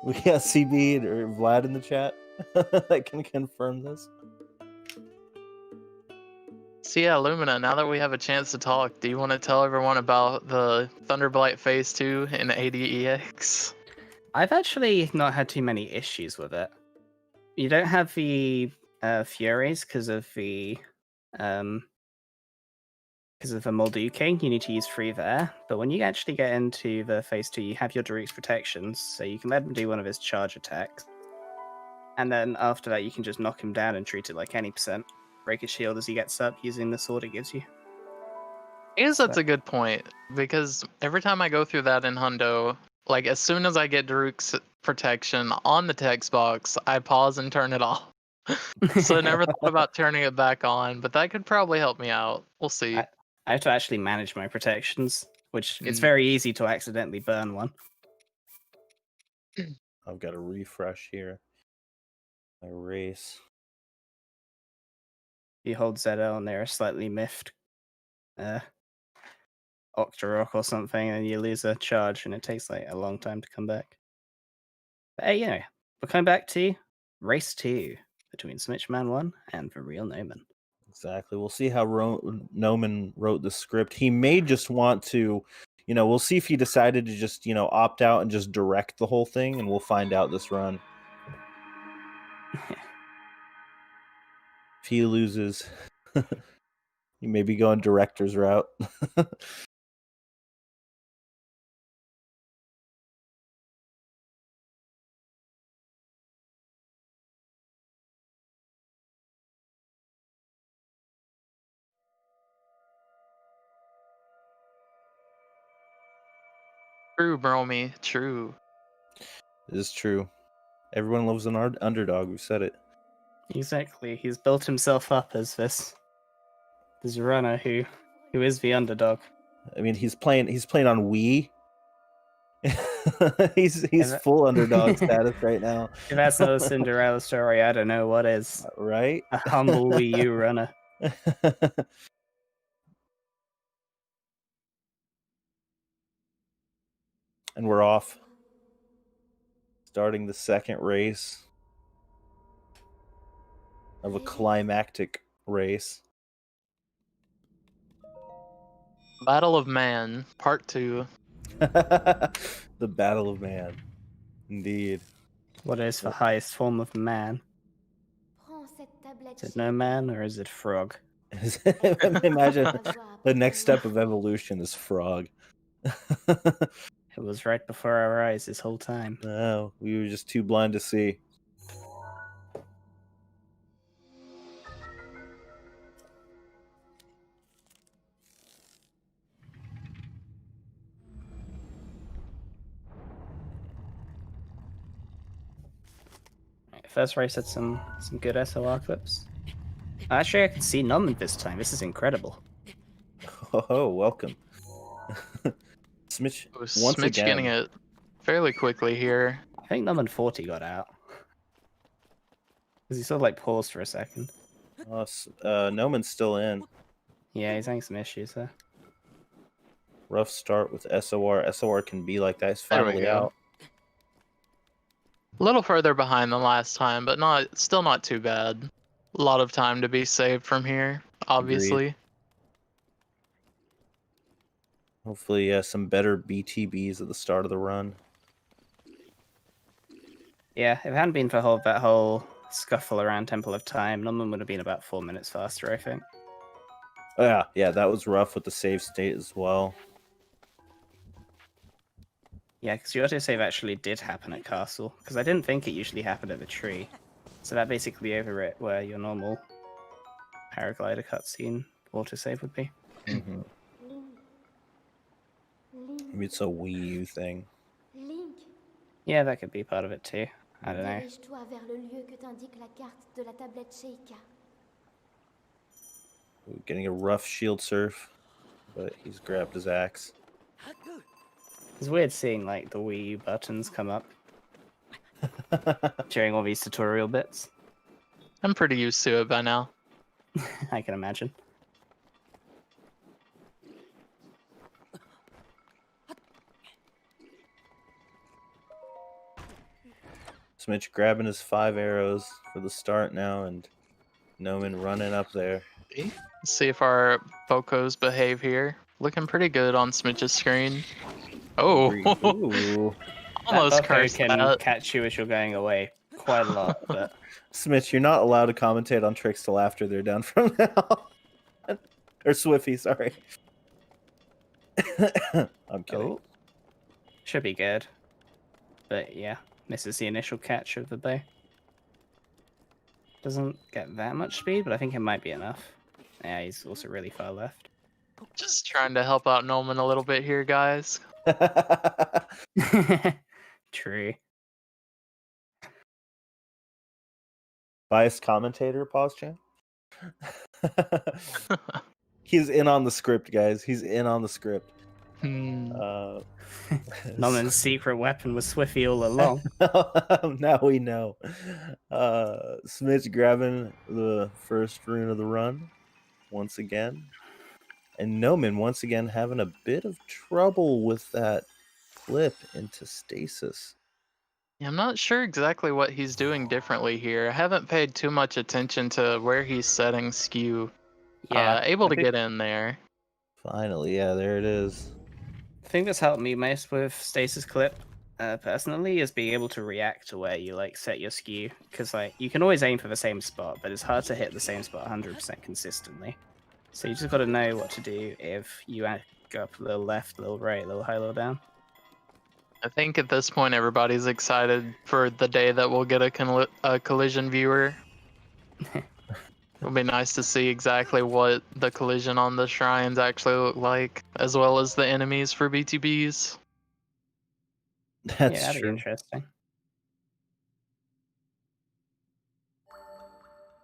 We got CB or Vlad in the chat that can confirm this. So yeah, Lumina, now that we have a chance to talk, do you want to tell everyone about the Thunderblight Phase 2 in ADEX? I've actually not had too many issues with it. You don't have the Furies because of the Molduke. You need to use 3 there. But when you actually get into the Phase 2, you have your Daruk's protections, so you can let him do one of his charge attacks. And then after that, you can just knock him down and treat it like any percent. Break his shield as he gets up using the sword it gives you. I guess that's a good point, because every time I go through that in Hundo, like as soon as I get Daruk's protection on the text box, I pause and turn it off. So I never thought about turning it back on, but that could probably help me out. We'll see. I have to actually manage my protections, which it's very easy to accidentally burn one. I've got to refresh here. My race. You hold ZL and they're a slightly miffed Octorok or something, and you lose a charge, and it takes like a long time to come back. But hey, we're coming back to race 2 between Smichman1 and TheRealNoman. Exactly. We'll see how Noman wrote the script. He may just want to, we'll see if he decided to just, opt out and just direct the whole thing, and we'll find out this run. If he loses, he may be going director's route. True, Bromy, true. It is true. Everyone loves an underdog. We said it. Exactly. He's built himself up as this runner who is the underdog. I mean, he's playing on Wii. he's full underdog status right now. If that's not a Cinderella story, I don't know what is. Right? A humble Wii U runner. And we're off. Starting the second race of a climactic race. Battle of Man, Part 2. The Battle of Man. Indeed. What is the highest form of man? Is it no man or is it frog? Imagine the next step of evolution is frog. It was right before our eyes this whole time. No, we were just too blind to see. First race had some good SOR clips. Actually, I can see Noman this time. This is incredible. Oh, welcome. Smitch once again. Getting it fairly quickly here. I think Noman 40 got out. Because he sort of like paused for a second. Noman's still in. Yeah, he's having some issues there. Rough start with SOR. SOR can be like that. He's finally out. A little further behind than last time, but still not too bad. A lot of time to be saved from here, obviously. Agreed. Hopefully, some better BTBs at the start of the run. Yeah, if it hadn't been for that whole scuffle around Temple of Time, Noman would have been about 4 minutes faster, I think. Oh, yeah, that was rough with the save state as well. Yeah, because your autosave actually did happen at Castle, because I didn't think it usually happened at the tree. So that basically overwrit where your normal paraglider cutscene autosave would be. Mm-hmm. Maybe it's a Wii U thing. Yeah, that could be part of it too. I don't know. Ooh, getting a rough shield surf, but he's grabbed his axe. It's weird seeing like the Wii U buttons come up during all these tutorial bits. I'm pretty used to it by now. I can imagine. Smitch grabbing his 5 arrows for the start now, and Noman running up there. Let's see if our Bocos behave here. Looking pretty good on Smitch's screen. Oh, Ooh. almost that cursed can that. catch you as you're going away quite a lot, but Smitch, you're not allowed to commentate on Tricks Till After they're done from now. Or Swiffy, sorry. I'm kidding. oh, should be good. But yeah, misses the initial catch of the bow. Doesn't get that much speed, but I think it might be enough. Yeah, he's also really far left. Just trying to help out Noman a little bit here, guys. True. Biased commentator, pause chan. He's in on the script, guys. He's in on the script. Noman's secret weapon was Swiffy all along. Now we know. Smitch grabbing the first rune of the run once again. And Noman once again having a bit of trouble with that flip into stasis. Yeah, I'm not sure exactly what he's doing differently here. I haven't paid too much attention to where he's setting skew. Yeah, able to think- get in there. Finally, yeah, there it is. The thing that's helped me most with stasis clip, personally, is being able to react to where you like set your skew, because like you can always aim for the same spot, but it's hard to hit the same spot 100% consistently. So you just got to know what to do if you go up a little left, a little right, a little high, a little down. I think at this point everybody's excited for the day that we'll get a collision viewer. It'll be nice to see exactly what the collision on the shrines actually look like, as well as the enemies for BTBs. That's yeah, that'd be true. interesting.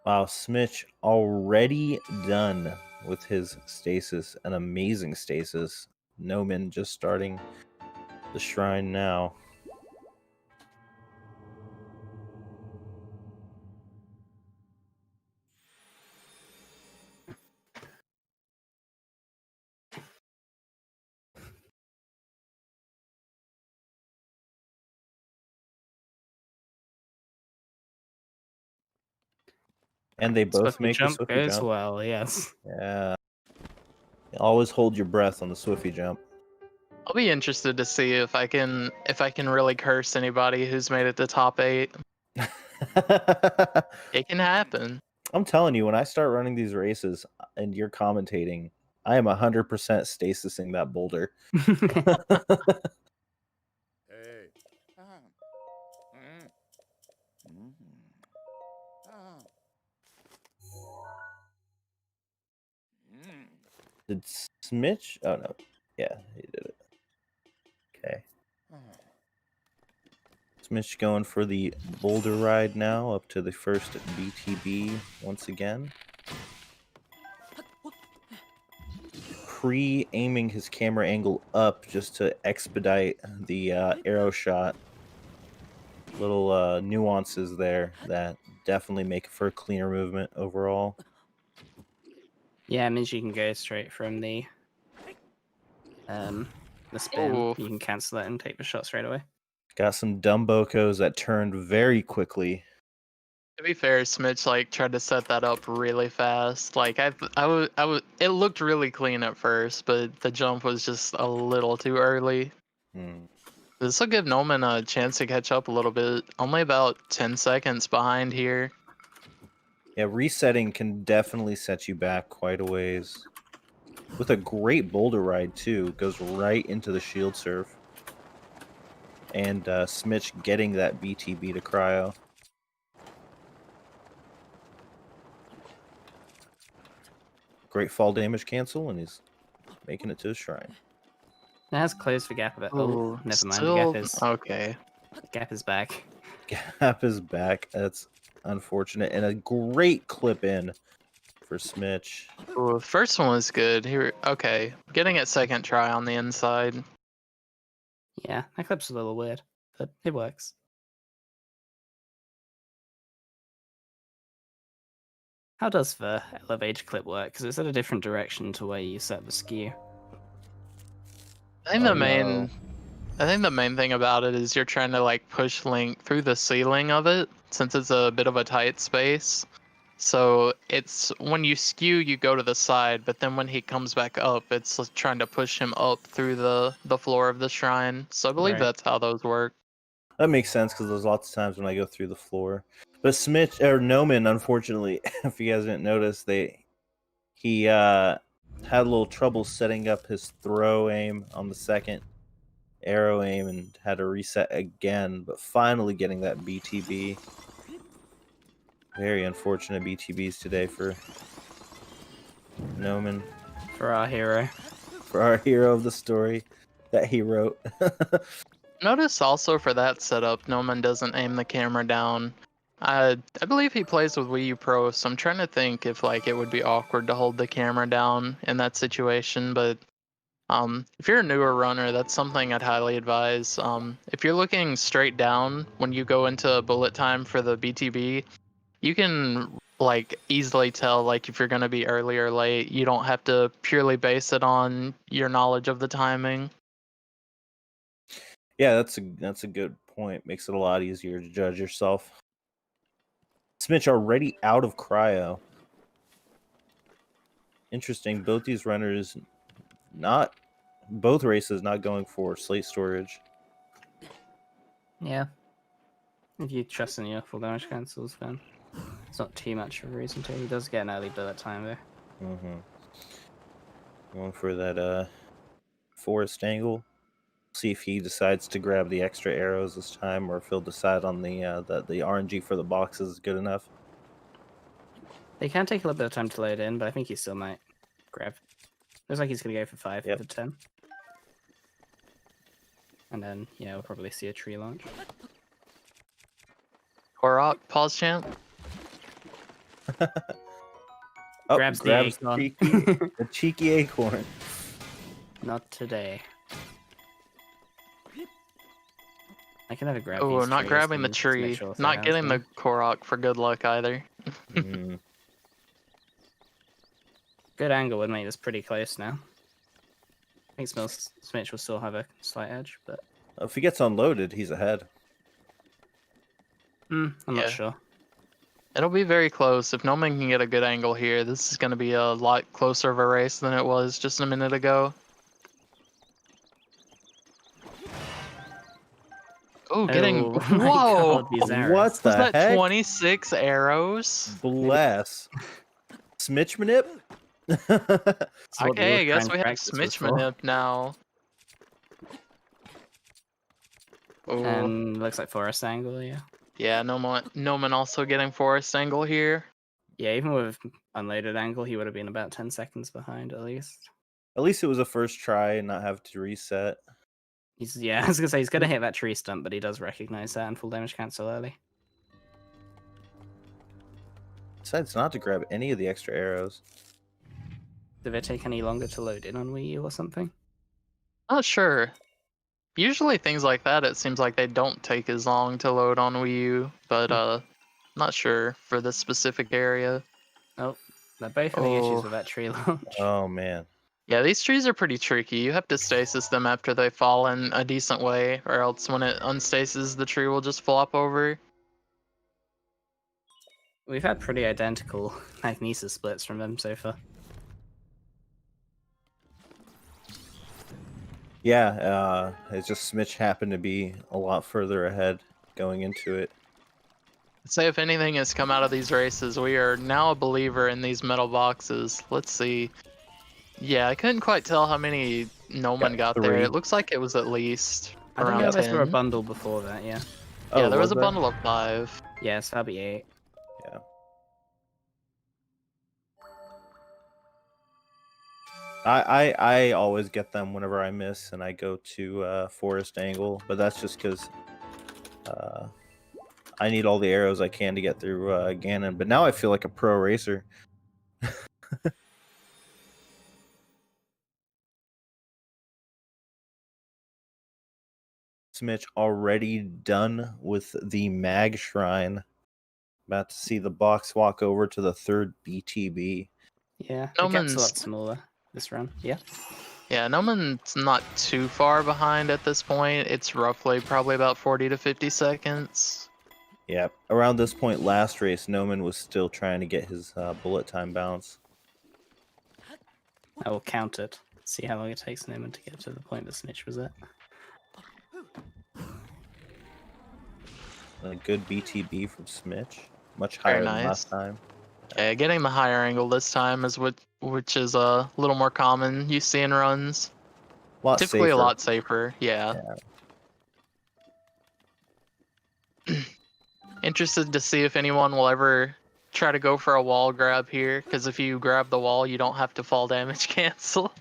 Wow, Smitch already done with his stasis. An amazing stasis. Noman just starting the shrine now. And they both Swiffy make the jump Swiffy goes jump. well, yes. Yeah. Always hold your breath on the Swiffy jump. I'll be interested to see if I can really curse anybody who's made it to top 8. It can happen. I'm telling you, when I start running these races and you're commentating, I am 100% stasising that boulder. Hey. Did Smitch? Oh, no. Yeah, he did it. Okay. Smitch going for the boulder ride now, up to the first BTB once again. Pre-aiming his camera angle up just to expedite the arrow shot. Little nuances there that definitely make for a cleaner movement overall. Yeah, it means you can go straight from the spin. Ooh. You can cancel it and take the shot straight away. Got some dumb bocos that turned very quickly. To be fair, Smitch tried to set that up really fast. It looked really clean at first, but the jump was just a little too early. This will give Noman a chance to catch up a little bit. Only about 10 seconds behind here. Yeah, resetting can definitely set you back quite a ways. With a great boulder ride, too. Goes right into the shield surf. And Smitch getting that BTB to cryo. Great fall damage cancel, and he's making it to his shrine. It has closed the gap a bit. Oh, never mind. Still, The gap is okay. gap is back. Gap is back. That's unfortunate. And a great clip in for Smitch. Ooh, first one was good. Here, okay. Getting it second try on the inside. Yeah, that clip's a little weird, but it works. How does the elevate clip work? Because it's at a different direction to where you set the skew. I think the main I think the main thing about it is you're trying to like push Link through the ceiling of it, since it's a bit of a tight space. So it's when you skew, you go to the side, but then when he comes back up, it's trying to push him up through the floor of the shrine. So I believe Right. that's how those work. That makes sense because there's lots of times when I go through the floor. But Noman, unfortunately, if you guys didn't notice, he had a little trouble setting up his throw aim on the second arrow aim and had to reset again, but finally getting that BTB. Very unfortunate BTBs today for Noman. For our hero. For our hero of the story that he wrote. Notice also for that setup, Noman doesn't aim the camera down. I believe he plays with Wii U Pro, so I'm trying to think if like it would be awkward to hold the camera down in that situation. But if you're a newer runner, that's something I'd highly advise. If you're looking straight down when you go into bullet time for the BTB, you can like easily tell like if you're gonna be early or late. You don't have to purely base it on your knowledge of the timing. Yeah, that's a good point. Makes it a lot easier to judge yourself. Smitch already out of cryo. Interesting. Both these runners both races not going for slate storage. Yeah. If you trust in your full damage cancels, then it's not too much of a reason to. He does get an early bullet time though. Going for that forest angle. See if he decides to grab the extra arrows this time, or if he'll decide on that the RNG for the boxes is good enough. They can take a little bit of time to load in, but I think he still might grab. Looks like he's gonna go for 5 Yep. for 10. And then, yeah, we'll probably see a tree launch. Korok, pause chant. Oh, Grabs the acorn. the cheeky acorn. Not today. I can never grab Oh, these not trees grabbing the and tree. Mitch also Not has getting the them. Korok for good luck either. Good angle would make this pretty close now. I think Smitch will still have a slight edge, but If he gets unloaded, he's ahead. I'm Yeah. not sure. It'll be very close. If Noman can get a good angle here, this is going to be a lot closer of a race than it was just a minute ago. Oh, getting... Oh my Whoa! God, these arrows. What Was the that heck? 26 arrows? Bless. Smitchmanip? It's what the Okay, I Wolf guess Grind we have practice was for. Smichman1 now. Oh, And looks like forest angle, yeah. yeah, Noman also getting forest angle here. Yeah, even with unloaded angle, he would have been about 10 seconds behind at least. At least it was a first try and not have to reset. I was gonna say he's gonna hit that tree stump, but he does recognize that and full damage cancel early. Decides not to grab any of the extra arrows. Did it take any longer to load in on Wii U or something? Not sure. Usually things like that, it seems like they don't take as long to load on Wii U, but not sure for this specific area. Oh, they're both having issues with that tree launch. Oh man. Yeah, these trees are pretty tricky. You have to stasis them after they fall in a decent way, or else when it unstasis, the tree will just flop over. We've had pretty identical magnesis splits from them so far. Yeah, it's just Smitch happened to be a lot further ahead going into it. I'd say if anything has come out of these races, we are now a believer in these metal boxes. Let's see. Yeah, I couldn't quite tell how many Noman got there. 3. It looks like it was at least I don't around know if 10. I saw a bundle before that, yeah. Yeah, Oh, there was a there? bundle of 5. Yeah, so that'll be 8. Yeah. I always get them whenever I miss and I go to forest angle, but that's just because I need all the arrows I can to get through Ganon. But now I feel like a pro racer. Smitch already done with the mag shrine. About to see the box walk over to the third BTB. Yeah, the gap's a Noman's lot smaller this run, yeah. Yeah, Noman's not too far behind at this point. It's roughly probably about 40 to 50 seconds. Yeah, around this point last race, Noman was still trying to get his bullet time bounce. I will count it. See how long it takes Newman to get to the point that Smich was at. A good BTB from Smitch. Much Very higher than nice. last time. Yeah, getting the higher angle this time is which is a little more common you see in runs. A lot Typically safer. a lot safer, yeah. Interested to see if anyone will ever try to go for a wall grab here, because if you grab the wall, you don't have to fall damage cancel.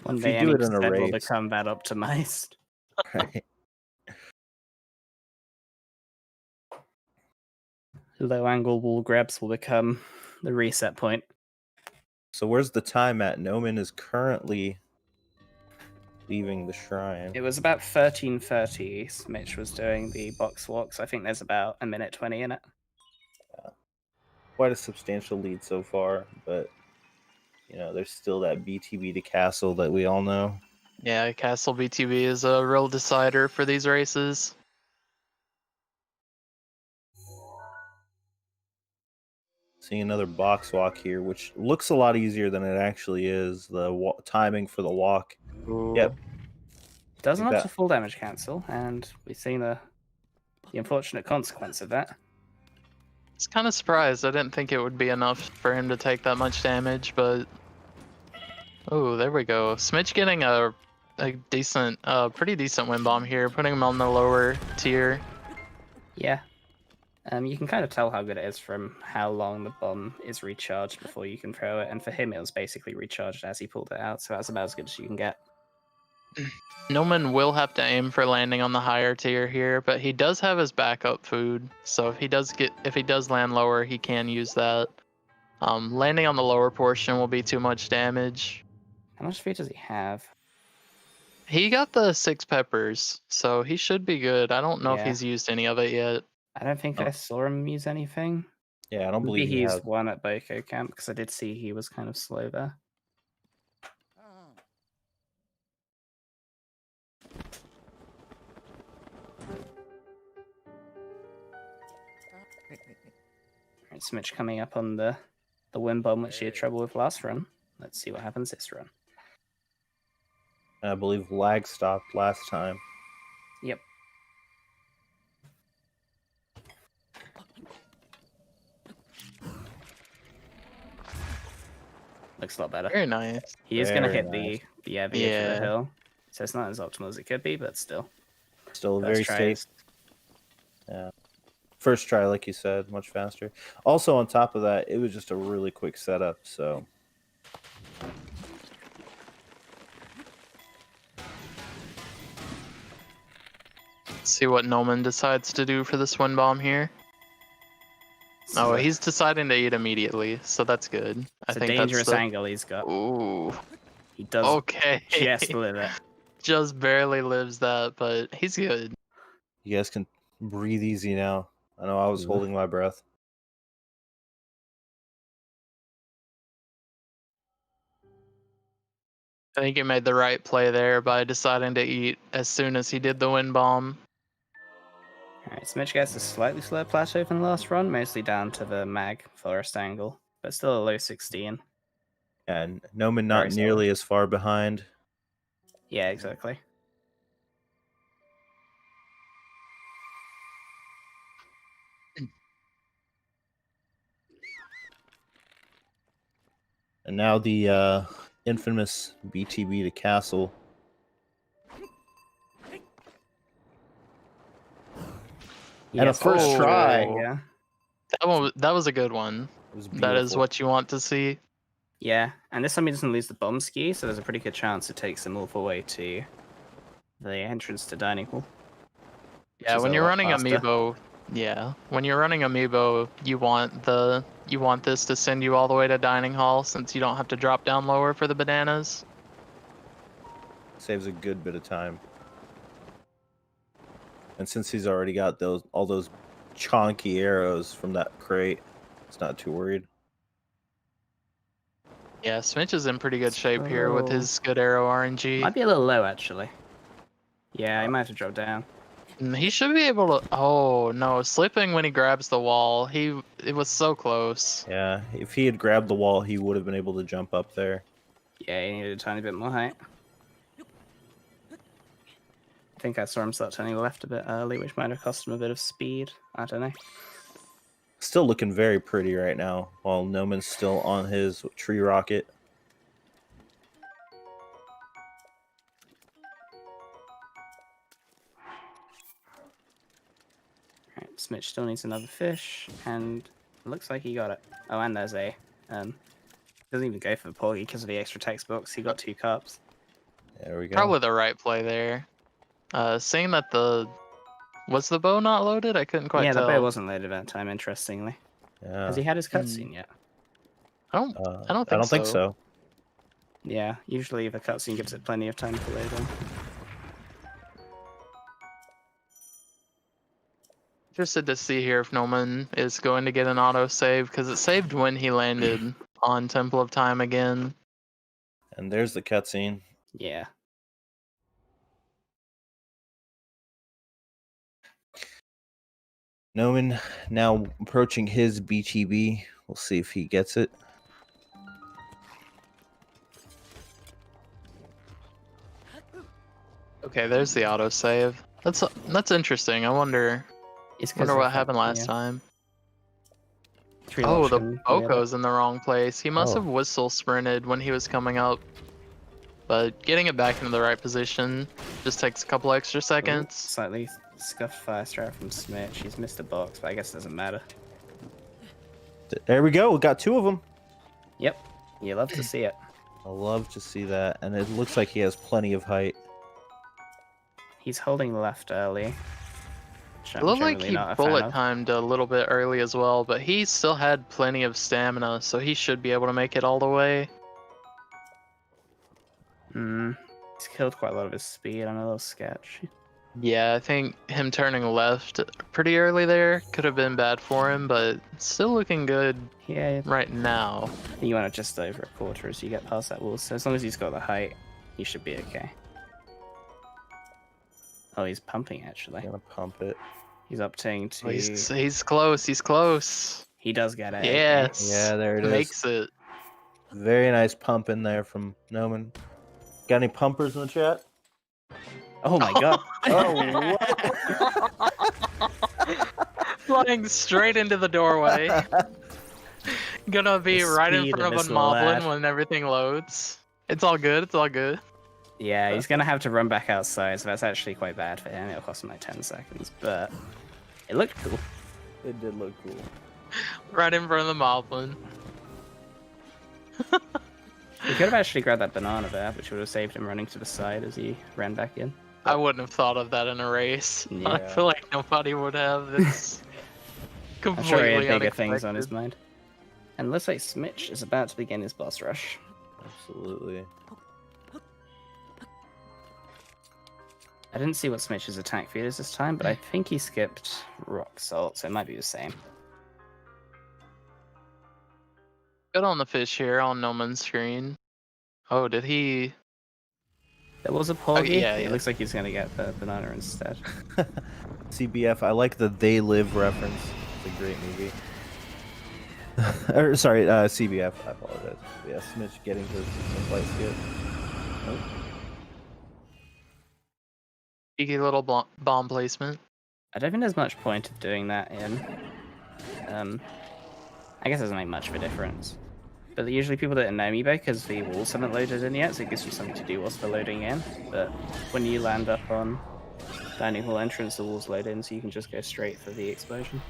One If day you do any it in a set will race. become that optimized. Right. Low angle wall grabs will become the reset point. So where's the time at? Noman is currently leaving the shrine. It was about 13:30. Smich was doing the box walks. I think there's about a minute 20 in it. Quite a substantial lead so far, but you know, there's still that BTB to castle that we all know. Yeah, Castle BTB is a real decider for these races. Seeing another box walk here, which looks a lot easier than it actually is. The timing for the walk. Ooh. Yep. Doesn't Like have that. to full damage cancel, and we've seen the unfortunate consequence of that. I was kind of surprised. I didn't think it would be enough for him to take that much damage, but oh, there we go. Smitch getting a decent, pretty decent wind bomb here, putting him on the lower tier. Yeah. You can kind of tell how good it is from how long the bomb is recharged before you can throw it, and for him it was basically recharged as he pulled it out, so that's about as good as you can get. Noman will have to aim for landing on the higher tier here, but he does have his backup food, so if he does land lower, he can use that. Landing on the lower portion will be too much damage. How much food does he have? He got the 6 peppers, so he should be good. I don't know if Yeah. he's used any of it yet. I don't think I saw him use anything. Yeah, I don't Maybe believe he he used has. one at Boko Camp, because I did see he was kind of slow there. Alright, Smitch coming up on the wind bomb, which he had trouble with last run. Let's see what happens this run. I believe lag stopped last time. Yep. Looks a lot better. Very nice. He is going to Very hit nice. the edge of the Yeah. hill, so it's not as optimal as it could be, but still. Still First very try safe. is- Yeah. First try, like you said, much faster. Also, on top of that, it was just a really quick setup, so. See what Noman decides to do for this wind bomb here. Oh, he's deciding to eat immediately, so that's good. It's a dangerous angle he's got. Ooh. He does Okay. just live it. Just barely lives that, but he's good. You guys can breathe easy now. I know I was holding my breath. I think he made the right play there by deciding to eat as soon as he did the wind bomb. Alright, Smitch gets a slightly slower plateau from the last run, mostly down to the mag forest angle, but still a low 16. And Noman not Very solid. nearly as far behind. Yeah, exactly. And now the infamous BTB to castle. And a Yes, first Oh. try. Yeah. That was a good one. It was That is beautiful. what you want to see. Yeah, and this time he doesn't lose the bomb ski, so there's a pretty good chance it takes him all the way to the entrance to Dining Hall. Yeah, is when a you're lot running faster. Amiibo, when you're running Amiibo, you want this to send you all the way to Dining Hall, since you don't have to drop down lower for the bananas. Saves a good bit of time. And since he's already got all those chonky arrows from that crate, it's not too worried. Yeah, Smitch is in pretty good shape here with his good arrow RNG. Might be a little low, actually. Yeah, he might have dropped down. He should be able to. Oh no, slipping when he grabs the wall. It was so close. Yeah, if he had grabbed the wall, he would have been able to jump up there. Yeah, he needed a tiny bit more height. I think I saw him start turning left a bit early, which might have cost him a bit of speed. I don't know. Still looking very pretty right now, while Noman's still on his tree rocket. Right, Smitch still needs another fish, and it looks like he got it. Oh, and there's a doesn't even go for the porgy because of the extra text box. He got 2 cups. There we go. Probably the right play there. Saying that was the bow not loaded? I couldn't quite tell. Yeah, the bow wasn't loaded at that time. Interestingly, Yeah. has he had his cutscene yet? I don't think so. Yeah, usually the cutscene gives it plenty of time to load in. Interested to see here if Noman is going to get an autosave, because it saved when he landed on Temple of Time again. And there's the cutscene. Yeah. Noman now approaching his BTB. We'll see if he gets it. Okay, there's the autosave. That's interesting. I wonder what happened last time. Oh, the Boko's in the wrong place. He must have whistle sprinted when he was coming up. But getting it back into the right position just takes a couple extra seconds. Slightly scuffed fire strike from Smitch. He's missed a box, but I guess it doesn't matter. There we go. We got 2 of them. Yep. You love to see it. I love to see that. And it looks like he has plenty of height. He's holding left early. It looked like he bullet timed a little bit early as well, but he still had plenty of stamina, so he should be able to make it all the way. He's killed quite a lot of his speed. I'm a little sketchy. Yeah, I think him turning left pretty early there could have been bad for him, but still looking good right now. You want to just over a quarter as you get past that wall, so as long as he's got the height, he should be okay. Oh, he's pumping, actually. Gonna pump it. He's opting to... Oh, he's close, he's close. He does get it. Yes. Yeah, there it is. Makes it. Very nice pump in there from Noman. Got any pumpers in the chat? Oh my god. Oh, what? Flying straight into the doorway. Gonna be right in front of a moblin when everything loads. It's all good, it's all good. Yeah, he's gonna have to run back outside, so that's actually quite bad for him. It'll cost him like 10 seconds, but it looked cool. It did look cool. Right in front of the moblin. He could have actually grabbed that banana there, which would have saved him running to the side as he ran back in. I wouldn't have thought of that in a race. Yeah. I feel like nobody would have. It's completely I'm sure he had bigger unexpected. things on his mind. And looks like Smitch is about to begin his boss rush. Absolutely. I didn't see what Smitch's attack feed is this time, but I think he skipped Rock Salt, so it might be the same. Good on the fish here on Noman's screen. Oh, did he? There was a porgy. Yeah. It looks like he's gonna get the banana instead. CBF, I like the They Live reference. It's a great movie. Sorry, CBF, I apologize. Yeah, Smitch getting his flight skip. Oh. Cheeky little bomb placement. I don't think there's much point of doing that in. I guess it doesn't make much of a difference. But usually people do it in Amiibo because the walls haven't loaded in yet, so it gives you something to do whilst they're loading in. But when you land up on dining hall entrance, the walls load in, so you can just go straight for the explosion.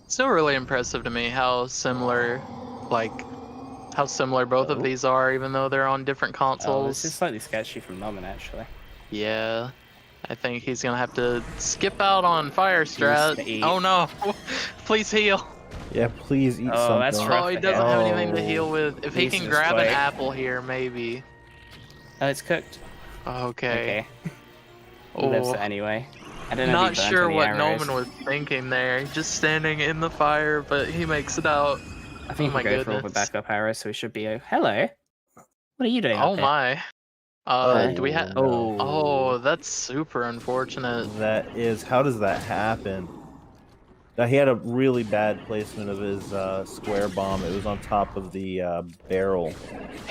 Still really impressive to me how similar both of these are, even though they're on different consoles. Oh, this is slightly sketchy from Noman, actually. Yeah, I think he's gonna have to skip out on Fire Strat. Oh no, please heal. Yeah, please eat something. That's rough. Oh, he doesn't have anything to heal with. If he can grab an apple here, maybe. Oh, it's cooked. Okay. He lives it anyway. I don't know Not if he burnt sure any what arrows. Noman was thinking there. Just standing in the fire, but he makes it out. I think my we'll go for all the goodness. backup arrows, so we should be. Hello. What are you doing up Oh here? my. Do we have? no. Oh, that's super unfortunate. That is. How does that happen? Now, he had a really bad placement of his square bomb. It was on top of the barrel. He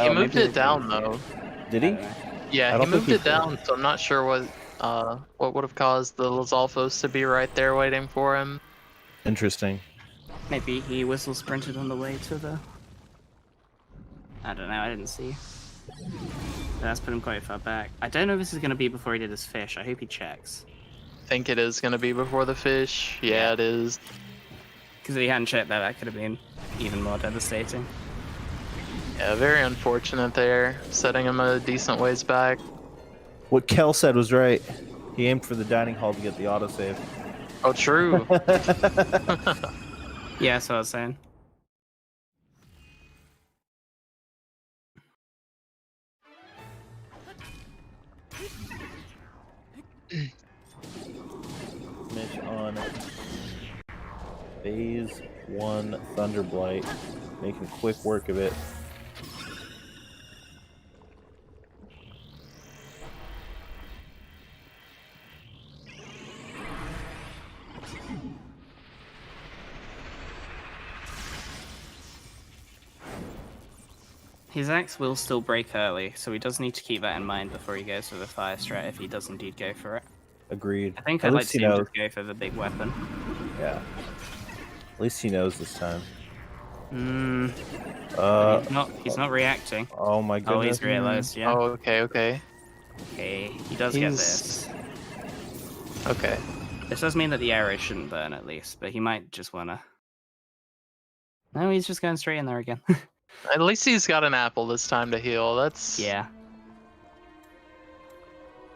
Oh, moved maybe it down though. Did he? Yeah, I he don't think moved he it down, so I'm not sure what would have caused the Lizalfos to be right there waiting for him. Interesting. Maybe he whistle sprinted on the way to the. I don't know. I didn't see. That's put him quite far back. I don't know if this is going to be before he did his fish. I hope he checks. I think it is gonna be before the fish. Yeah, it is. Because if he hadn't checked that, that could have been even more devastating. Yeah, very unfortunate there, setting him a decent ways back. What Kel said was right. He aimed for the dining hall to get the autosave. Oh, true. Yeah, that's what I was saying. Mitch on phase 1 Thunderblight, making quick work of it. His axe will still break early, so he does need to keep that in mind before he goes for the fire strat if he does indeed go for it. Agreed. I think At I'd like least to he see him knows. just go for the big weapon. Yeah. At least he knows this time. He's not reacting. Oh my Oh, goodness. he's realized, yeah. Oh, okay. Okay, he does get He's- this. Okay. This does mean that the arrow shouldn't burn at least, but he might just wanna. No, he's just going straight in there again. At least he's got an apple this time to heal. That's Yeah.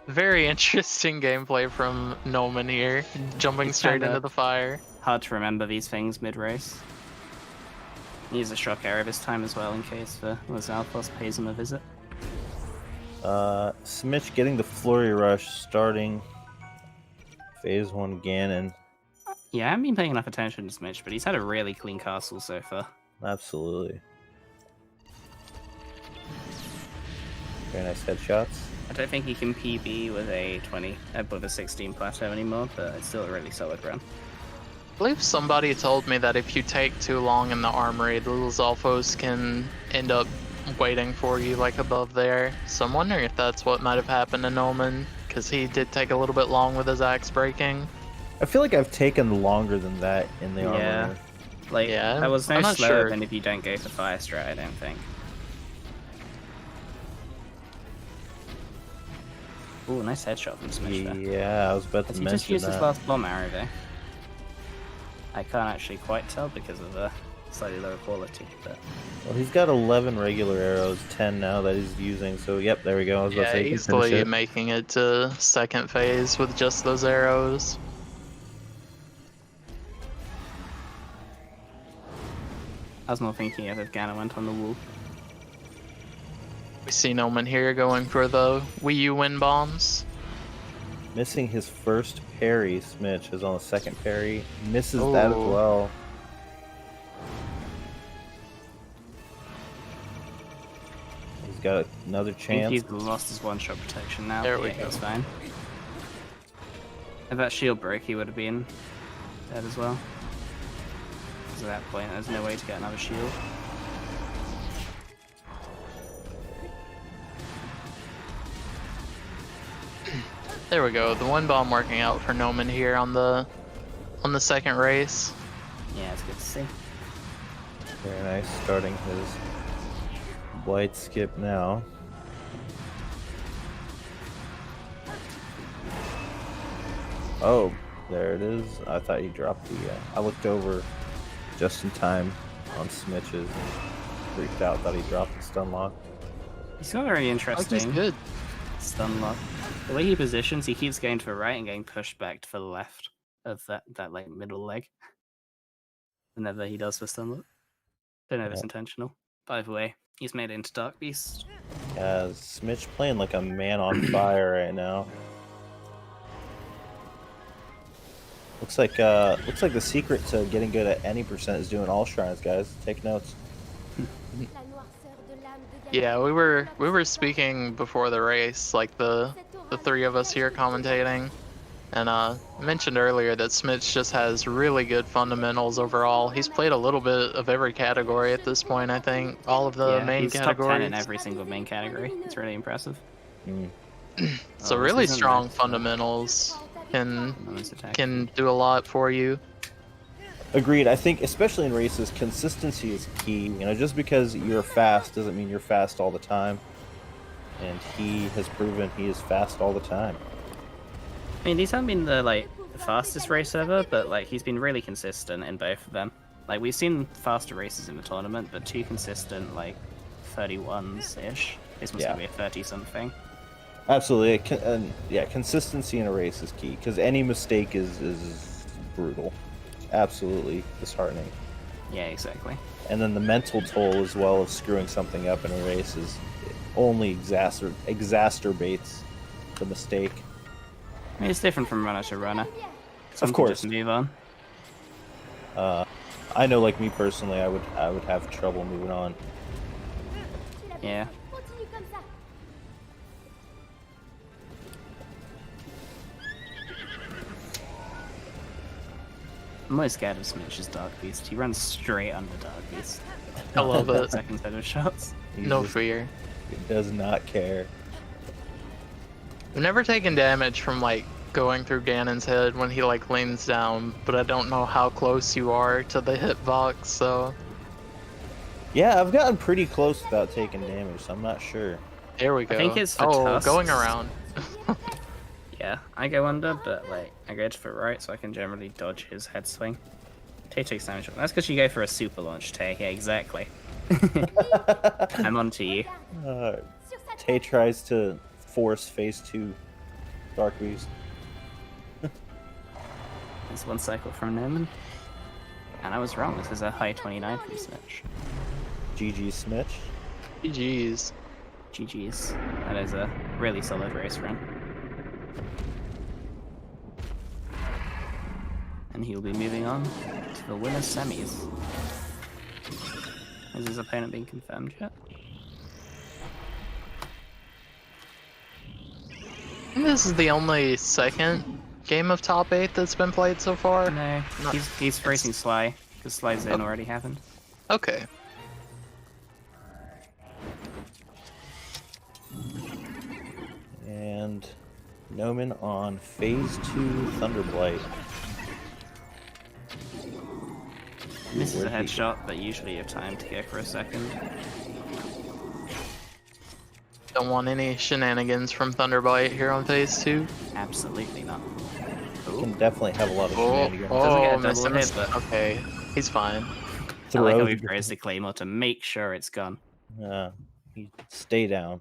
very interesting gameplay from Noman here, jumping It's straight kinda- into the fire. Hard to remember these things mid-race. Use a shock arrow this time as well in case the Lizalfos pays him a visit. Smich getting the Flurry Rush starting phase 1 Ganon. Yeah, I haven't been paying enough attention to Smitch, but he's had a really clean castle so far. Absolutely. Very nice headshots. I don't think he can PB with a 20, with a 16 plateau anymore, but it's still a really solid run. I believe somebody told me that if you take too long in the armory, the Lizalfos can end up waiting for you like above there. So I'm wondering if that's what might have happened to Noman, because he did take a little bit long with his axe breaking. I feel like I've taken longer than that in the Yeah. armor. Like, Yeah, that was no I'm not slower sure. than if you don't go for fire strat, I don't think. Ooh, nice headshot from Smitch there. Yeah, I was about Has to he just mention used his that. last bomb arrow though? I can't actually quite tell because of the slightly lower quality, but Well, he's got 11 regular arrows, 10 now that he's using. So, yep, there we go. I was about to Yeah, say, he can finish easily it. making it to second phase with just those arrows. I was more thinking of if Ganon went on the wall. We see Noman here going for the Wii U win bombs. Missing his first parry, Smitch is on the second parry. Misses that as Oh. well. He's got another I think chance. he's lost his one-shot protection now. There we Yeah, go. That's fine. If that shield broke, he would have been dead as well. Because at that point, there's no way to get another shield. There we go. The one bomb working out for Noman here on the second race. Yeah, it's good to see. Very nice. Starting his blight skip now. Oh, there it is. I thought he dropped the... I looked over just in time on Smitch's and freaked out. Thought he dropped the stun lock. He's got a very Oh, he's interesting good. stun lock. The way he positions, he keeps going to the right and getting pushed back to the left of that like middle leg. Whenever he does the stun lock. Don't know if it's Yeah. intentional. By the way, he's made it into Dark Beast. Yeah, Smitch playing like a man on fire right now. Looks like the secret to getting good at any percent is doing all shrines, guys. Take notes. Yeah, we were speaking before the race, like the three of us here commentating, and mentioned earlier that Smich just has really good fundamentals overall. He's played a little bit of every category at this point, I think. All of the main he's categories. top 10 in every single main category. It's really impressive. So really strong fundamentals can do a lot for you. Agreed. I think, especially in races, consistency is key. You know, just because you're fast doesn't mean you're fast all the time. And he has proven he is fast all the time. I mean, these haven't been the fastest race ever, but he's been really consistent in both of them. Like, we've seen faster races in the tournament, but two consistent 31s-ish. This one's gonna be a 30-something. Absolutely, and yeah, consistency in a race is key because any mistake is brutal. Absolutely disheartening. Yeah, exactly. And then the mental toll as well of screwing something up in a race is only exacerbates the mistake. I mean, it's different from runner to runner. Of course. Just move on. I know, like me personally, I would have trouble moving on. Yeah. I'm always scared of Smich's Dark Beast. He runs straight under Dark Beast. I love it. Second set of shots. No fear. He does not care. I've never taken damage from going through Ganon's head when he leans down, but I don't know how close you are to the hitbox, so... Yeah, I've gotten pretty close without taking damage, so I'm not sure. There we go. I think it's for tusks. Going around. Yeah, I go under, but I go to the right, so I can generally dodge his head swing. Tay takes damage. That's because you go for a super launch, Tay. Yeah, exactly. I'm onto you. Tay tries to force phase 2 Dark Beast. There's one cycle from Noman. And I was wrong, this is a high 29 from Smich. GG Smitch. GG's. GG's. That is a really solid race run. And he'll be moving on to the winner's semis. Is his opponent being confirmed yet? I think this is the only second game of top 8 that's been played so far. No, he's racing Sly, because Sly's in already happened. Okay. And Noman on phase 2 Thunderblight. Misses a headshot, but usually you have time to go for a second. Don't want any shenanigans from Thunderblight here on phase 2. Absolutely not. You can definitely have a lot of shenanigans. Doesn't get a missed double it, hit, but okay, he's fine. I like how we've raised the Claymore to make sure it's gone. You stay down.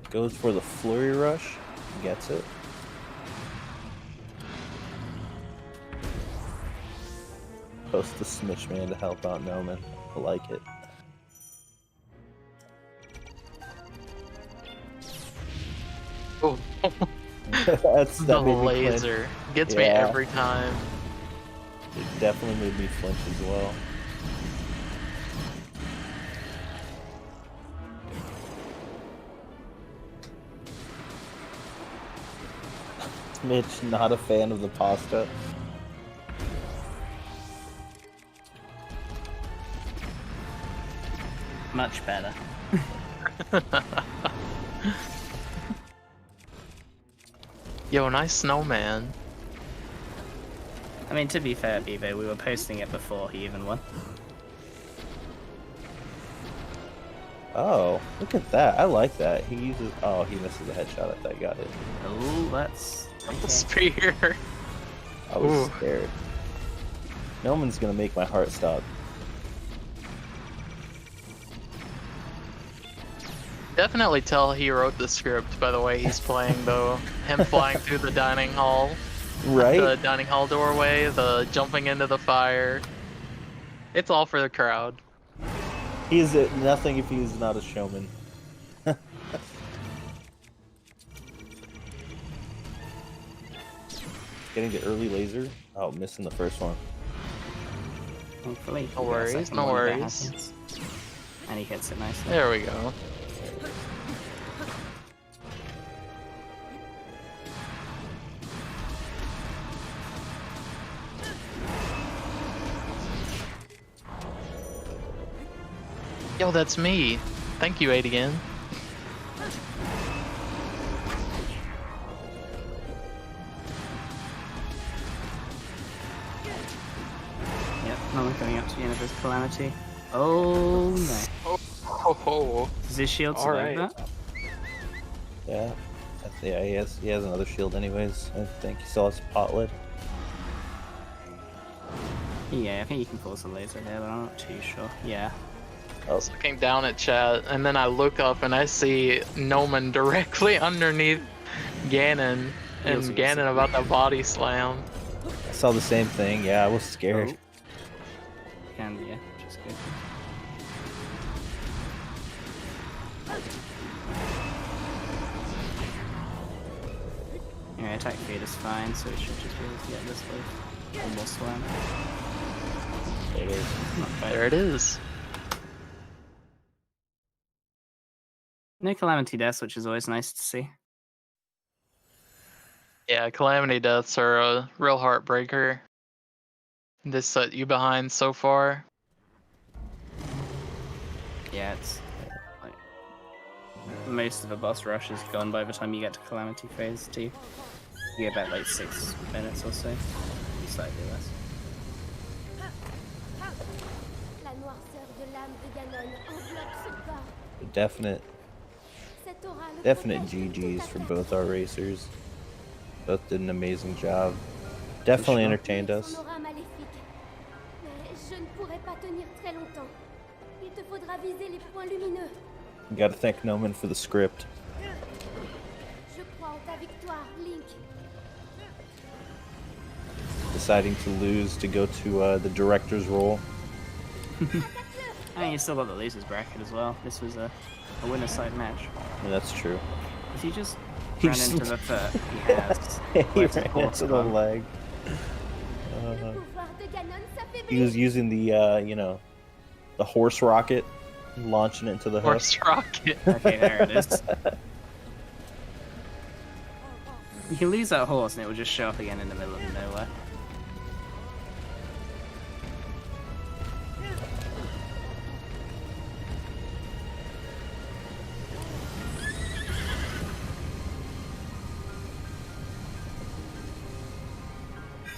Goes for the Flurry Rush. Gets it. Post the Smichman to help out Noman. I like it. Oh, That the made me flinch. laser gets me Yeah. every time. It definitely made me flinch as well. Mitch, not a fan of the pasta. Much better. Yo, nice snowman. I mean, to be fair, Bevo, we were posting it before he even won. Oh, look at that. I like that. He uses... Oh, he misses a headshot. I thought he got it. Oh, that's... Okay. Spear. I was Ooh. scared. Noman's gonna make my heart stop. Definitely tell he wrote the script by the way he's playing, though. Him flying through the dining hall. Right? The dining hall doorway, the jumping into the fire. It's all for the crowd. He is nothing if he is not a showman. Getting the early laser. Oh, missing the first one. Thankfully. No worries, no worries. And he hits it nicely. There we go. Yo, that's me. Thank you, 8 again. Yep, Nolan coming up to the end of his calamity. Oh no. Oh. Does his shield All survive right. that? Yeah. Yeah, he has another shield anyways. I think he still has pot lid. Yeah, I think you can force a laser here, but I'm not too sure. Yeah. I was looking down at chat, and then I look up and I see Noman directly underneath Ganon, and Ganon about to body slam. I saw the same thing. Yeah, I was scared. Oh. And yeah, which is good. Anyway, attack speed is fine, so we should just be able to get this with almost one. There it is. Not quite. There it is. No calamity deaths, which is always nice to see. Yeah, calamity deaths are a real heartbreaker. This set you behind so far. Yeah, it's like most of a boss rush is gone by the time you get to calamity phase 2. You get about like 6 minutes or so, slightly less. La noirceur de l'âme de Ganon enveloppe son corps. Definite Cette aura le Definite protège de toute GGs for attaque. both our racers. Both did an amazing job. Definitely sure. entertained us. Son aura maléfique. Mais je ne pourrai pas tenir très longtemps. Il te faudra viser les points lumineux. You gotta thank Noman for the script. Je crois en ta victoire, Link. Deciding to lose to go to the director's role. And you still got the losers bracket as well. This was a winner side match. Yeah, that's true. If you just He ran just- into the foot, he has. He Where's his ran horse into the gone? leg. Le pouvoir de Ganon s'affaiblit. He was using the, you know, the horse rocket, launching it into the hoof. Horse rocket. Okay, there it is. You can lose that horse and it will just show up again in the middle of nowhere.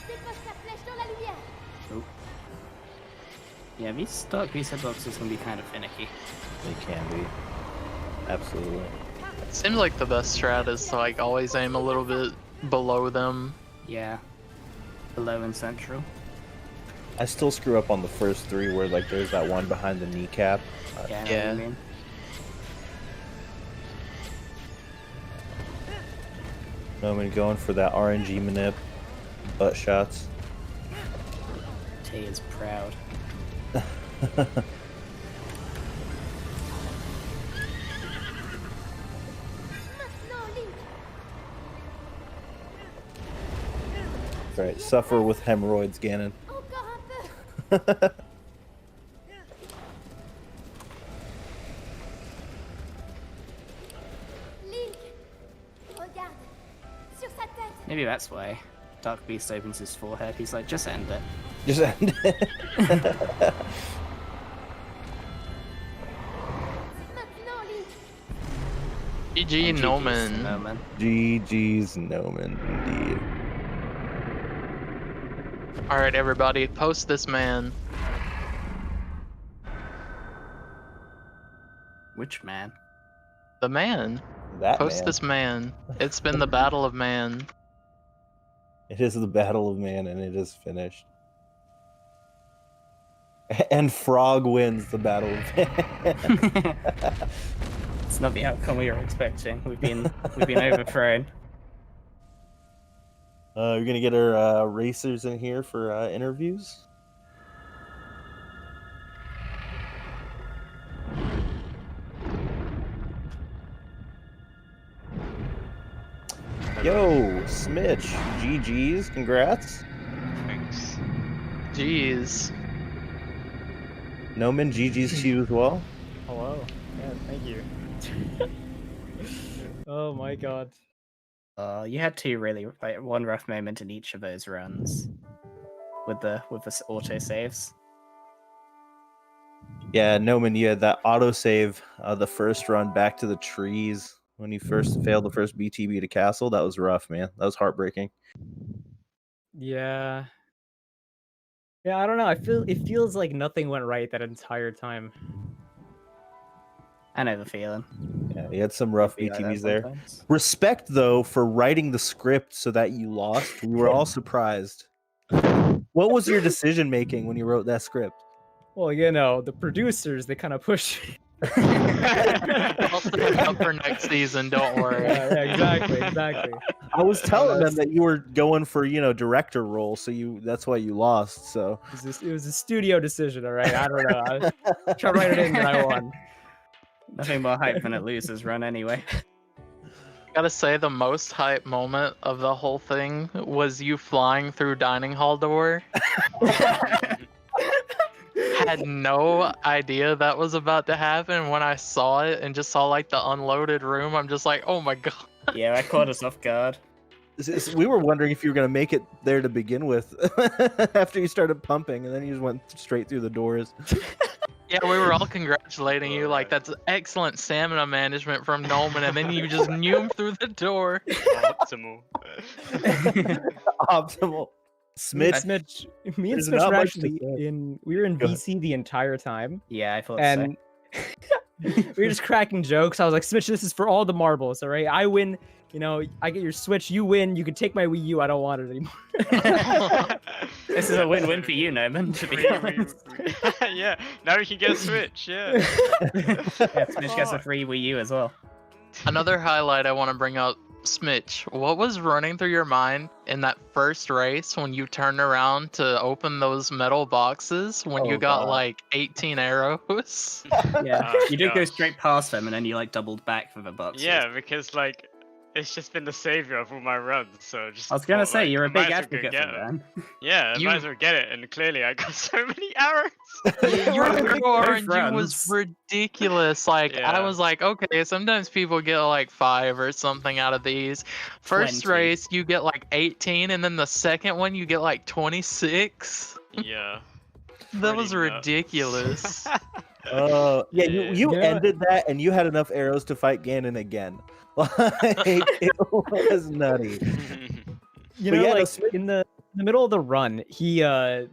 Dépose ta flèche dans la lumière. Oh. Yeah, these dark reset boxes can be kind of finicky. They can be. Absolutely. Seems like the best strat is to like always aim a little bit below them. Yeah. Below and central. I still screw up on the first 3 where like there's that one behind the kneecap. Yeah, I know Yeah. what you mean. Noman going for that RNG manip. Butt shots. Tay is proud. Maintenant, Link. Right, suffer with hemorrhoids, Ganon. Encore un peu. Link. Regarde. Sur sa tête. Maybe that's why Dark Beast opens his forehead. He's like, just end it. Just end it. Maintenant, Link. GG GG's Noman. Noman. GG's Noman, indeed. Alright, everybody, post this man. Which man? The man. That Post man. this man. It's been the battle of man. It is the battle of man, and it is finished. And Frog wins the battle of man. It's not the outcome we were expecting. We've been overthrown. We're gonna get our racers in here for interviews. Yo, Smitch, GG's, congrats. Thanks. Jeez. Noman, GG's to you as well. Hello. Yeah, thank you. Oh my god. You had one rough moment in each of those runs with the auto saves. Yeah, Noman, you had that autosave the first run back to the trees when you first failed the first BTB to castle. That was rough, man. That was heartbreaking. Yeah. Yeah, I don't know. It feels like nothing went right that entire time. I know the feeling. Yeah, you had some rough Be like that BTBs there. sometimes. Respect, though, for writing the script so that you lost. We were all surprised. What was your decision making when you wrote that script? Well, you know, the producers, they kind of push. I'll set it up for next season. Don't worry. Yeah, exactly. I was telling them that you were going for, director role, so that's why you lost. So It was a studio decision, all right? I don't know. I tried to write it in, and I won. Nothing more hype than a loser's run anyway. Gotta say, the most hype moment of the whole thing was you flying through dining hall door. Had no idea that was about to happen. When I saw it and just saw like the unloaded room, I'm just like, oh my god. Yeah, that caught us off guard. we were wondering if you were going to make it there to begin with after you started pumping, and then you just went straight through the doors. Yeah, we were all congratulating you, like that's excellent stamina management from Noman, and then you just knew him through the door. Optimal. Optimal. Smith, Me and There's Smith not were much to actually say. we were in Go ahead. VC the entire time, Yeah, I thought and we were just cracking jokes. I was like, Smith, this is for all the marbles, all right? I win. I get your Switch, you win. You can take my Wii U. I don't want it anymore. This is a win-win for you, Noman, to be honest. Yeah, now we can get a Switch, yeah. Yeah, Smitch gets a free Wii U as well. Another highlight I want to bring up, Smitch, what was running through your mind in that first race when you turned around to open those metal boxes when you got God. like 18 arrows? Yeah. Oh, You did go gosh. straight past them and then you doubled back for the boxes. Yeah, because it's just been the savior of all my runs, so just I was gonna thought, say, you're a I might big as well go advocate get for them. that. Yeah, I You- might as well get it, and clearly I got so many arrows. Your Both RNG was runs. ridiculous. Like, I Yeah. was like, okay, sometimes people get like 5 or something out of these. First 20. race, you get like 18, and then the second one, you get like 26. Yeah. That was pretty nuts. ridiculous. yeah, Yeah. you Yeah. ended that, and you had enough arrows to fight Ganon again. It was nutty. You But know, yeah, no, like Smith- in the middle of the run, I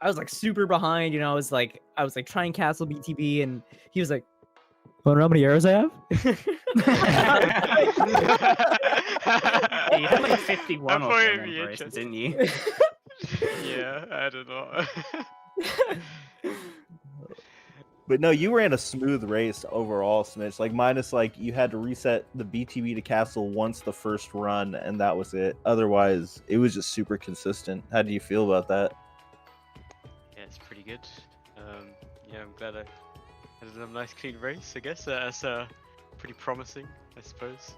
was like super behind. I was like trying Castle BTB, and he was like, "Want to know how many arrows I have?" Yeah, you had 51 I or thought so it'd be races, interesting. didn't you? Yeah, I don't know. But no, you ran a smooth race overall, Smitch. Minus you had to reset the BTB to castle once the first run, and that was it. Otherwise, it was just super consistent. How do you feel about that? Yeah, it's pretty good. Yeah, I'm glad I had a nice clean race, I guess. That's pretty promising, I suppose.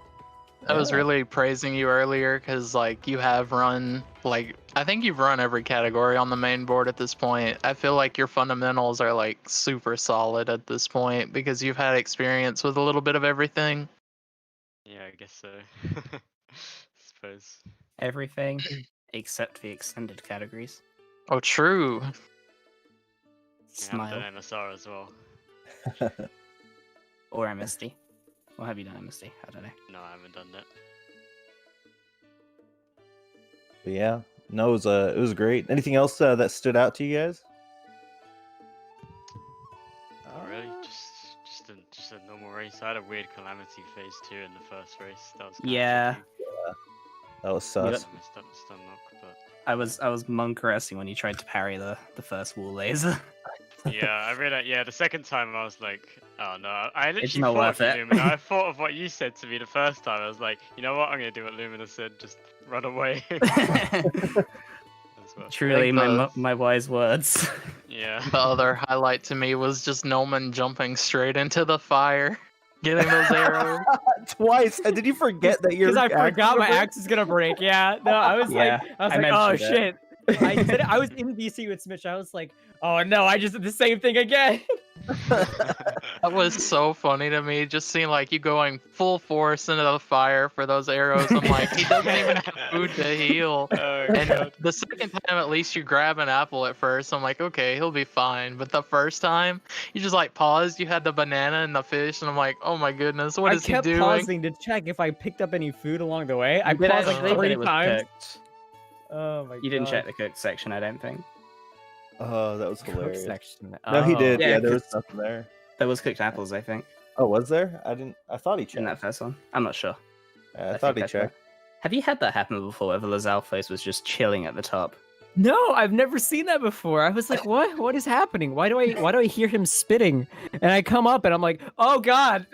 I was Yeah. really praising you earlier because, you have run, I think you've run every category on the main board at this point. I feel like your fundamentals are, super solid at this point because you've had experience with a little bit of everything. Yeah, I guess so. Suppose. Everything except the extended categories. Oh, true. Yeah, I've Smile. done MSR as well. Or MSD. Or have you done MSD? I don't know. No, I haven't done that. But yeah, no, it was great. Anything else that stood out to you guys? Not really, just a normal race. I had a weird calamity phase 2 in the first race. That was kinda Yeah. tricky. That was Yeah. sus. I messed up the stun knock, but I was monk caressing when you tried to parry the first wall laser. yeah, I realized. Yeah, the second time I was like, oh no, I literally not thought worth of it. Lumina. I thought of what you said to me the first time. I was like, you know what? I'm gonna do what Lumina said. Just run away. That's what. Truly, Like my wise words. Yeah. The other highlight to me was just Noman jumping straight into the fire. getting those arrows. Twice. And did you forget that your Because I forgot my axe axe is gonna break. Yeah. No, I was Yeah, I I was like, oh mentioned it. shit. I said I was in BC with Smitch. I was like, oh no, I just did the same thing again. That was so funny to me, just seeing like you going full force into the fire for those arrows. I'm like, he doesn't even have food to heal. Oh And god. the second time, at least you grab an apple at first. I'm like, okay, he'll be fine. But the first time, you just like paused. You had the banana and the fish, and I'm like, oh my goodness, what I is he kept doing? pausing to check if I picked up any food along the way. I You did paused actually, like but 3 it was times. cooked. Oh my god. You didn't check the cooked section, I don't think. Oh, that was Cook hilarious. section. No, he Oh. did. Yeah, Yeah, there was 'cause- nothing there. There was cooked apples, I think, Oh, was there? I thought he in checked. that first one. I'm not sure. I thought think he that's right. checked. Have you had that happen before, where the Lazalfos was just chilling at the top? No, I've never seen that before. I was like, what? What is happening? Why do I hear him spitting? And I come up and I'm like, oh god.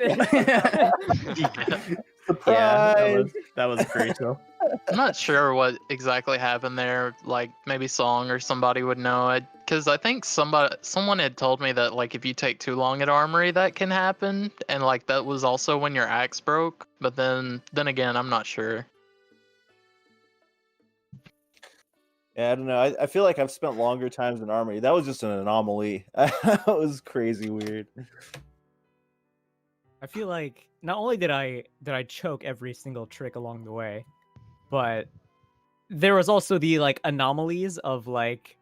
Surprise! Yeah, that was brutal. I'm not sure what exactly happened there. Like maybe Song or somebody would know. Because I think someone had told me that like if you take too long at Armory, that can happen, and like that was also when your axe broke. But then again, I'm not sure. Yeah, I don't know. I feel like I've spent longer times in Armory. That was just an anomaly. That was crazy weird. I feel like not only did I choke every single trick along the way, but there was also the like anomalies of like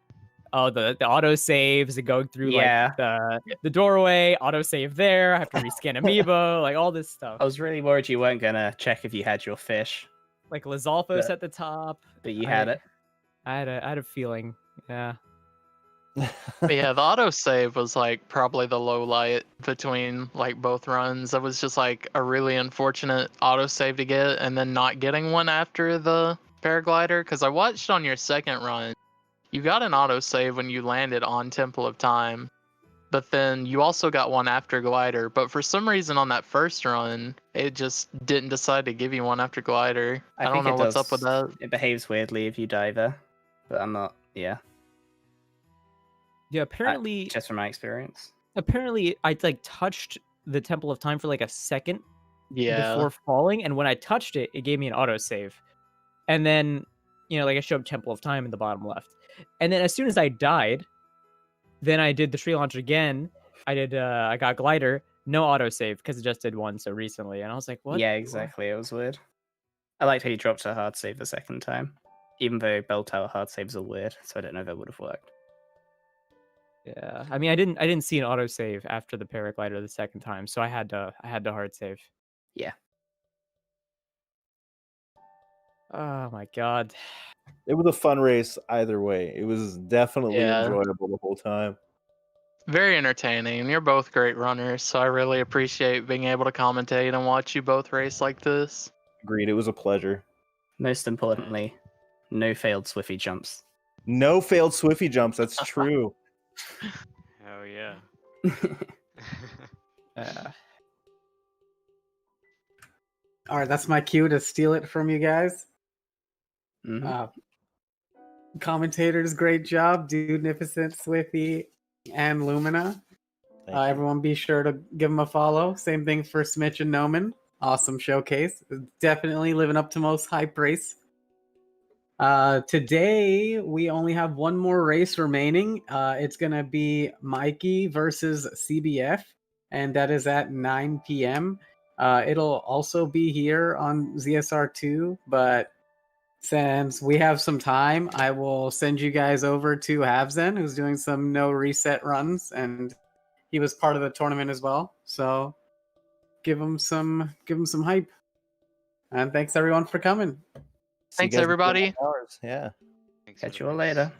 the auto saves and going through Yeah. like the doorway, auto save there, I have to rescan amiibo, like all this stuff. I was really worried you weren't gonna check if you had your fish, Like Lizalfos Yeah. at the top. but you had it. I had a feeling. Yeah. But yeah, the autosave was like probably the low light between like both runs. That was just like a really unfortunate autosave to get, and then not getting one after the paraglider. Because I watched on your second run, you got an autosave when you landed on Temple of Time, but then you also got one after glider. But for some reason on that first run, it just didn't decide to give you one after glider. I don't think know it what's up with does- that. It behaves weirdly if you die there, but I'm not. Yeah, Yeah, apparently just from my experience. I like touched the Temple of Time for like a second Yeah. before falling, and when I touched it, it gave me an autosave. And then, like I showed Temple of Time in the bottom left. And then as soon as I died, then I did the tree launch again. I got glider, no autosave because it just did one so recently. And I was like, what? Yeah, exactly. It was weird. I liked how you dropped a hard save the second time, even though Bell Tower hard saves are weird, so I don't know if that would have worked. Yeah. I mean, I didn't see an autosave after the paraglider the second time, so I had to hard save. Yeah. Oh my god. It was a fun race either way. It was definitely Yeah. enjoyable the whole time. Very entertaining. You're both great runners, so I really appreciate being able to commentate and watch you both race like this. Agreed. It was a pleasure. Most importantly, no failed Swiffy jumps. No failed Swiffy jumps. That's true. Oh yeah. All right, that's my cue to steal it from you guys. Mhm. Commentators, great job. Dudenificent, Swiffy, and Lumina. Thank you. Everyone be sure to give them a follow. Same thing for Smichman1. Awesome showcase. Definitely living up to most high praise. Today, we only have one more race remaining. It's going to be Mikey versus CBF, and that is at 9 p.m. It'll also be here on ZSR2, but since we have some time, I will send you guys over to Havzen, who's doing some no reset runs, and he was part of the tournament as well. So give him some hype. And thanks everyone for coming. See you Thanks, guys in everybody. 4 hours. Yeah. Thanks for Catch the you all race. later.